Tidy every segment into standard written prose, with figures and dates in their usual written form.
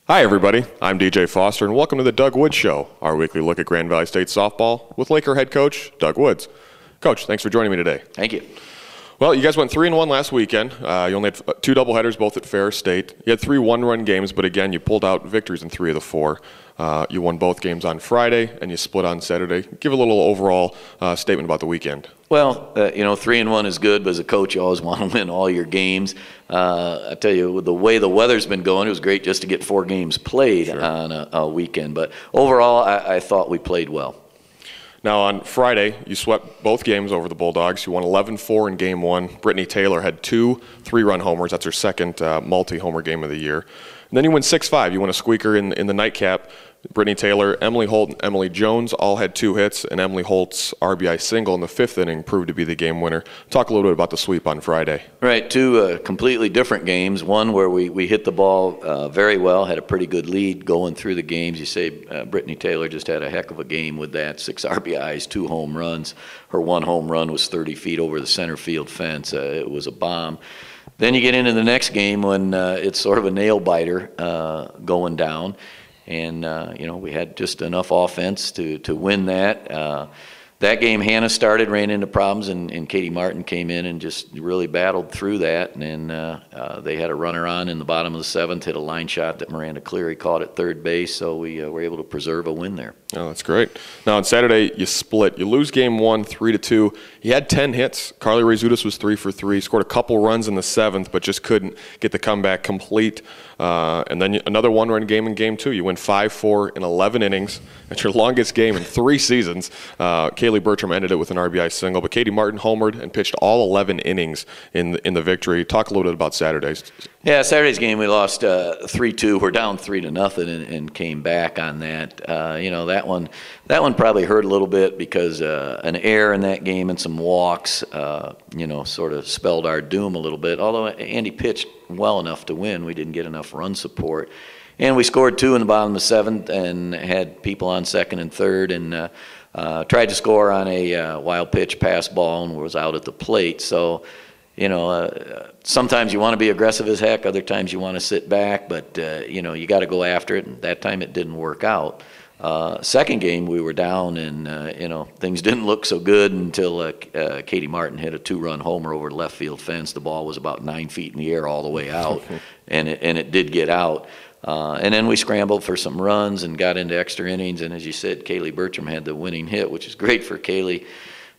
Hi, everybody. I'm DJ Foster, and welcome to the Doug Woods Show, our weekly look at Grand Valley State softball with Laker head coach Doug Woods. Coach, thanks for joining me today. Thank you. Well, you guys went 3-1 last weekend. You only had two doubleheaders, both at Ferris State. You had three one-run games, but again, you pulled out victories in 3 of the 4. You won both games on Friday, and you split on Saturday. Give a little overall statement about the weekend. Well, 3-1 is good, but as a coach, you always want to win all your games. I tell you, with the way the weather's been going, it was great just to get 4 games played on a weekend. But overall, I thought we played well. Now, on Friday, you swept both games over the Bulldogs. You won 11-4 in Game 1. Brittany Taylor had 2 3-run homers. That's her second multi-homer game of the year. And then you win 6-5. You won a squeaker in the nightcap. Brittany Taylor, Emily Holt, and Emily Jones all had 2 hits, and Emily Holt's RBI single in the 5th inning proved to be the game winner. Talk a little bit about the sweep on Friday. Right, 2 completely different games. One where we hit the ball very well, had a pretty good lead going through the games. You say Brittany Taylor just had a heck of a game with that. 6 RBIs, 2 home runs. Her 1 home run was 30 feet over the center field fence. It was a bomb. Then you get into the next game when it's sort of a nail-biter going down. And, we had just enough offense to win that. That game, Hannah started, ran into problems, and Katie Martin came in and just really battled through that. And they had a runner on in the bottom of the 7th, hit a line shot that Miranda Cleary caught at third base, so we were able to preserve a win there. Oh, that's great. Now, on Saturday, you split. You lose Game 1, 3-2. You had 10 hits. Carly Rezudas was 3 for 3, scored a couple runs in the 7th, but just couldn't get the comeback complete. And then another one-run game in Game 2. You win 5-4 in 11 innings. That's your longest game in 3 seasons. Kaylee Bertram ended it with an RBI single, but Katie Martin homered and pitched all 11 innings in the victory. Talk a little bit about Saturday's. Yeah, Saturday's game we lost 3-2. We're down 3-0 and came back on that. That one probably hurt a little bit because an error in that game and some walks, sort of spelled our doom a little bit. Although Andy pitched well enough to win, we didn't get enough run support. And we scored 2 in the bottom of the 7th and had people on second and third and tried to score on a wild pitch pass ball and was out at the plate. So, sometimes you want to be aggressive as heck, other times you want to sit back, but, you got to go after it, and that time it didn't work out. Second game, we were down, and, things didn't look so good until Katie Martin hit a 2-run homer over the left field fence. The ball was about 9 feet in the air all the way out, and it did get out. And then we scrambled for some runs and got into extra innings, and as you said, Kaylee Bertram had the winning hit, which is great for Kaylee.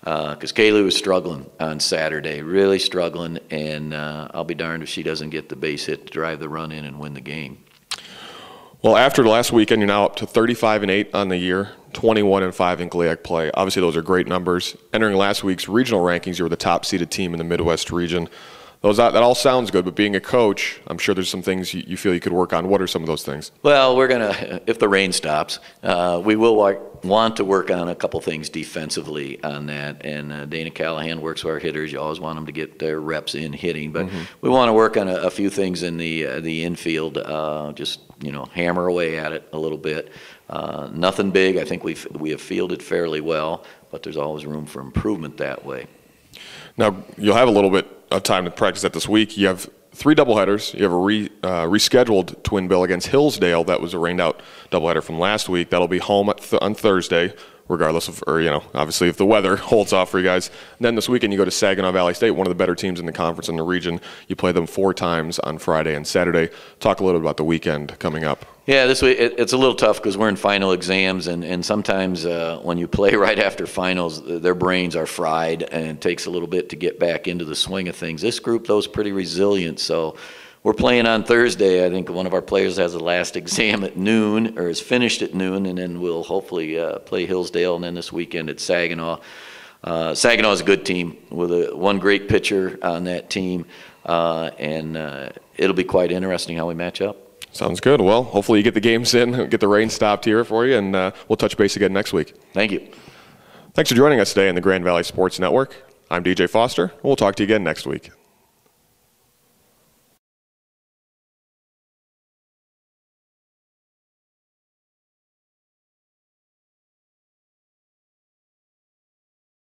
Because Kaylee was struggling on Saturday, really struggling, and I'll be darned if she doesn't get the base hit to drive the run in and win the game. Well, after the last weekend, you're now up to 35-8 on the year, 21-5 in GLIAC play. Obviously, those are great numbers. Entering last week's regional rankings, you were the top-seeded team in the Midwest region. That all sounds good, but being a coach, I'm sure there's some things you feel you could work on. What are some of those things? Well, we're going to, if the rain stops, we will want to work on a couple things defensively on that. And Dana Callahan works with our hitters. You always want them to get their reps in hitting. But we want to work on a few things in the infield, just, hammer away at it a little bit. Nothing big. I think we have fielded fairly well, but there's always room for improvement that way. Now, you'll have a little bit of time to practice that this week. You have 3 doubleheaders. You have a rescheduled twin bill against Hillsdale. That was a rained-out doubleheader from last week. That'll be home on Thursday, regardless of, obviously if the weather holds off for you guys. And then this weekend you go to Saginaw Valley State, one of the better teams in the conference in the region. You play them 4 times on Friday and Saturday. Talk a little bit about the weekend coming up. Yeah, this week it's a little tough because we're in final exams, and sometimes when you play right after finals, their brains are fried, and it takes a little bit to get back into the swing of things. This group, though, is pretty resilient, so we're playing on Thursday. I think one of our players has the last exam at noon, or is finished at noon, and then we'll hopefully play Hillsdale, and then this weekend at Saginaw. Saginaw is a good team with one great pitcher on that team, and it'll be quite interesting how we match up. Sounds good. Well, hopefully you get the games in, get the rain stopped here for you, and we'll touch base again next week. Thank you. Thanks for joining us today on the Grand Valley Sports Network. I'm DJ Foster, and we'll talk to you again next week.